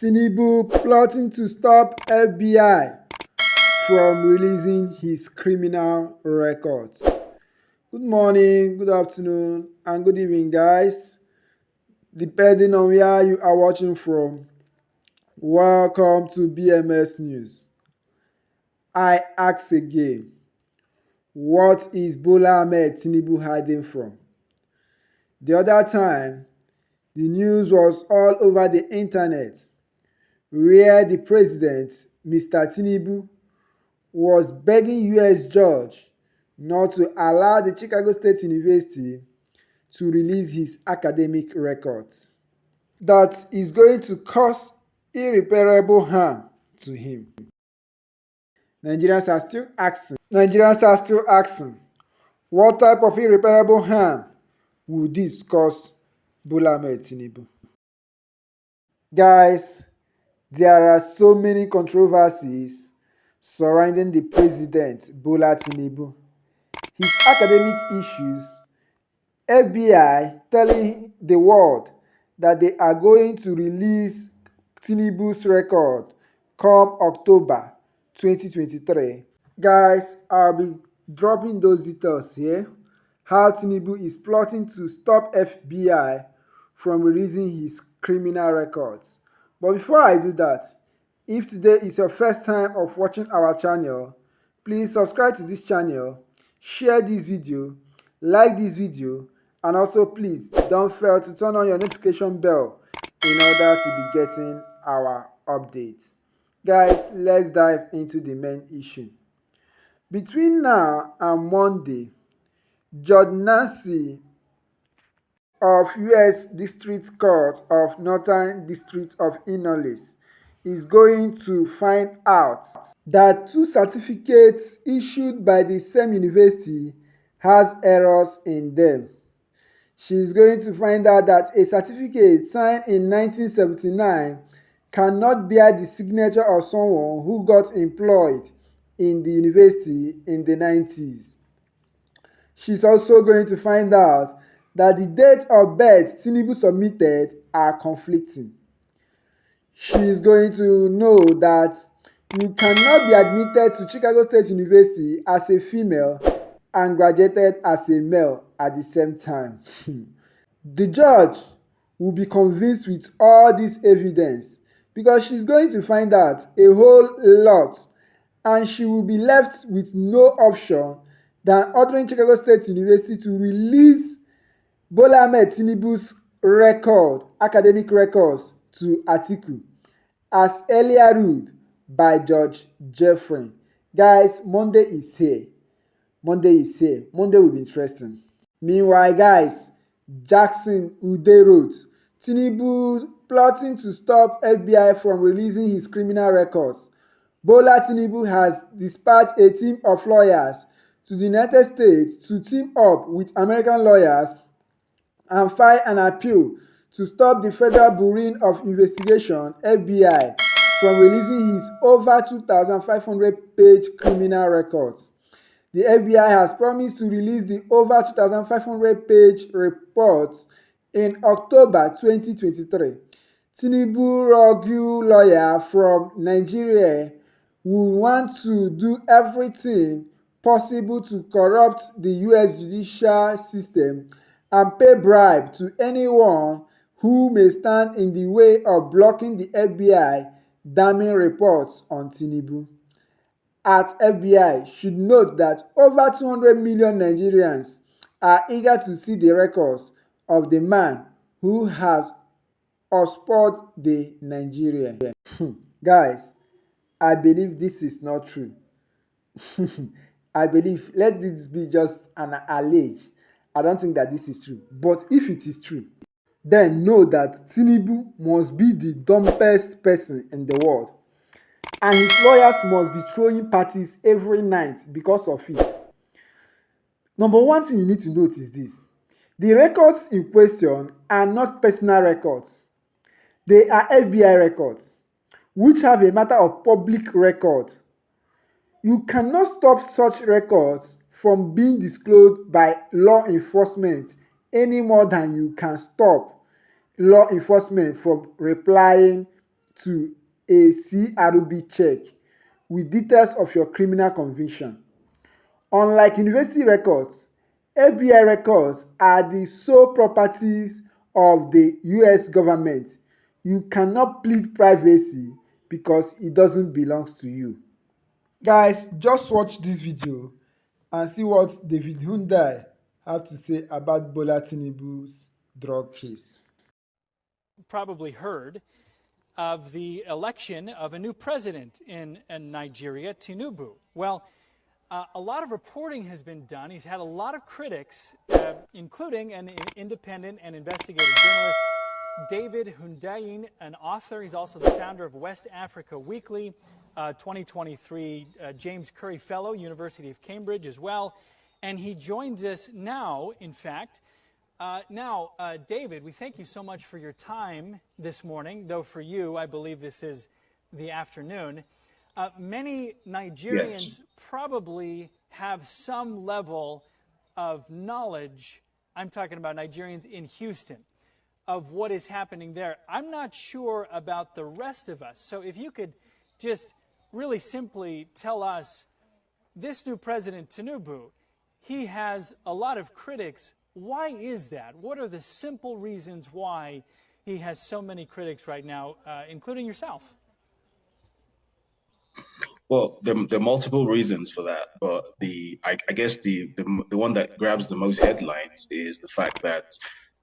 Tinubu plotting to stop FBI from releasing his criminal records. Good morning, good afternoon, and good evening, guys. Depending on where you are watching from, welcome to BMS News. I ask again, what is Bola Ahmed Tinubu hiding from? The other time, the news was all over the internet where the president, Mr. Tinubu, was begging US judge not to allow the Chicago State University to release his academic records. That is going to cause irreparable harm to him. Nigerians are still asking, what type of irreparable harm would this cause Bola Ahmed Tinubu? Guys, there are so many controversies surrounding the president Bola Tinubu. His academic issues, FBI telling the world that they are going to release Tinubu's record come October 2023. Guys, I'll be dropping those details here. How Tinubu is plotting to stop FBI from releasing his criminal records. But before I do that, if today is your first time of watching our channel, please subscribe to this channel, share this video, like this video, and also please don't fail to turn on your notification bell in order to be getting our updates. Guys, let's dive into the main issue. Between now and Monday, Judge Nancy of U.S. District Court of Northern District of Illinois is going to find out that two certificates issued by the same university has errors in them. She is going to find out that a certificate signed in 1979 cannot bear the signature of someone who got employed in the university in the 90s. She's also going to find out that the date of birth Tinubu submitted are conflicting. She is going to know that you cannot be admitted to Chicago State University as a female and graduated as a male at the same time. The judge will be convinced with all this evidence because she's going to find out a whole lot, and she will be left with no option than ordering Chicago State University to release Bola Ahmed Tinubu's academic records to Atiku, as earlier ruled by Judge Jeffrey. Guys, Monday is here. Monday will be interesting. Meanwhile, guys, Jackson Ude wrote, Tinubu plotting to stop FBI from releasing his criminal records. Bola Tinubu has dispatched a team of lawyers to the United States to team up with American lawyers and file an appeal to stop the Federal Bureau of Investigation (FBI) from releasing his over 2,500-page criminal records. The FBI has promised to release the over 2,500-page reports in October 2023. Tinubu Rogu lawyer from Nigeria will want to do everything possible to corrupt the US judicial system and pay bribe to anyone who may stand in the way of blocking the FBI damning reports on Tinubu. At FBI should note that over 200 million Nigerians are eager to see the records of the man who has usurped the Nigeria. Guys, I believe this is not true. Let this be just an allege. I don't think that this is true. But if it is true, then know that Tinubu must be the dumbest person in the world. And his lawyers must be throwing parties every night because of it. Number one thing you need to note is this. The records in question are not personal records. They are FBI records, which have a matter of public record. You cannot stop such records from being disclosed by law enforcement any more than you can stop law enforcement from replying to a CRB check with details of your criminal conviction. Unlike university records, FBI records are the sole properties of the US government. You cannot plead privacy because it doesn't belong to you. Guys, just watch this video and see what David Hyundai have to say about Bola Tinubu's drug case. Probably heard of the election of a new president in Nigeria, Tinubu. Well, a lot of reporting has been done. He's had a lot of critics, including an independent and investigative journalist, David Hundayin, an author. He's also the founder of West Africa Weekly, 2023 James Curry Fellow, University of Cambridge as well. And he joins us now, in fact. David, we thank you so much for your time this morning, though for you, I believe this is the afternoon. Many Nigerians probably have some level of knowledge, I'm talking about Nigerians in Houston, of what is happening there. I'm not sure about the rest of us. So if you could just really simply tell us, this new president, Tinubu, he has a lot of critics. Why is that? What are the simple reasons why he has so many critics right now, including yourself? Well, there are multiple reasons for that, but I guess the one that grabs the most headlines is the fact that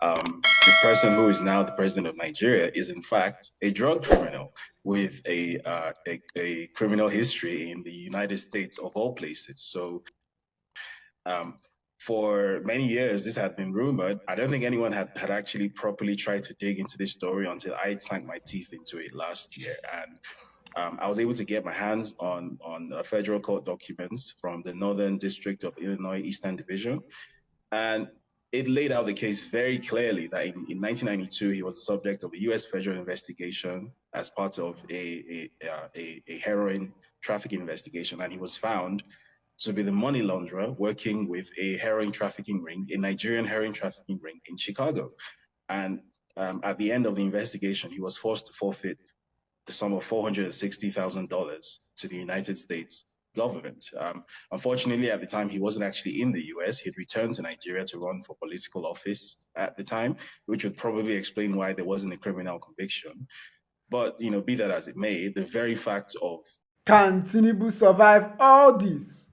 the person who is now the president of Nigeria is in fact a drug criminal with a criminal history in the United States of all places. So for many years, this had been rumored. I don't think anyone had actually properly tried to dig into this story until I sank my teeth into it last year. And I was able to get my hands on federal court documents from the Northern District of Illinois Eastern Division. And it laid out the case very clearly that in 1992, he was the subject of a U.S. federal investigation as part of a heroin trafficking investigation. And he was found to be the money launderer working with a heroin trafficking ring, a Nigerian heroin trafficking ring in Chicago. And at the end of the investigation, he was forced to forfeit the sum of $460,000 to the United States government. Unfortunately, at the time, he wasn't actually in the US. He'd returned to Nigeria to run for political office at the time, which would probably explain why there wasn't a criminal conviction. But, be that as it may, the very fact of... Can Tinubu survive all this?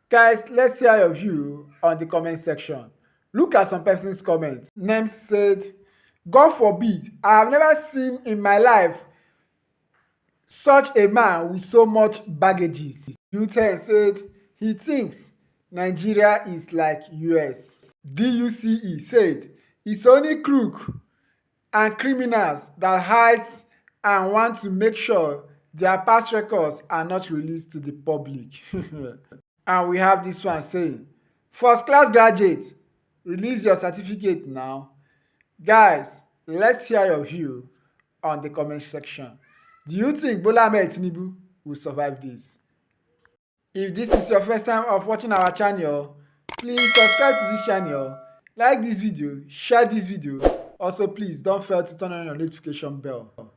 Guys, let's hear your view on the comment section. Look at some person's comments. Names said, God forbid, I have never seen in my life such a man with so much baggages. U10 said he thinks Nigeria is like US. DUCE said it's only crook and criminals that hide and want to make sure their past records are not released to the public. And we have this one saying, first class graduates, release your certificate now. Guys, let's hear your view on the comment section. Do you think Bola Ahmed Tinubu will survive this? If this is your first time of watching our channel, please subscribe to this channel, like this video, share this video. Also, please don't fail to turn on your notification bell.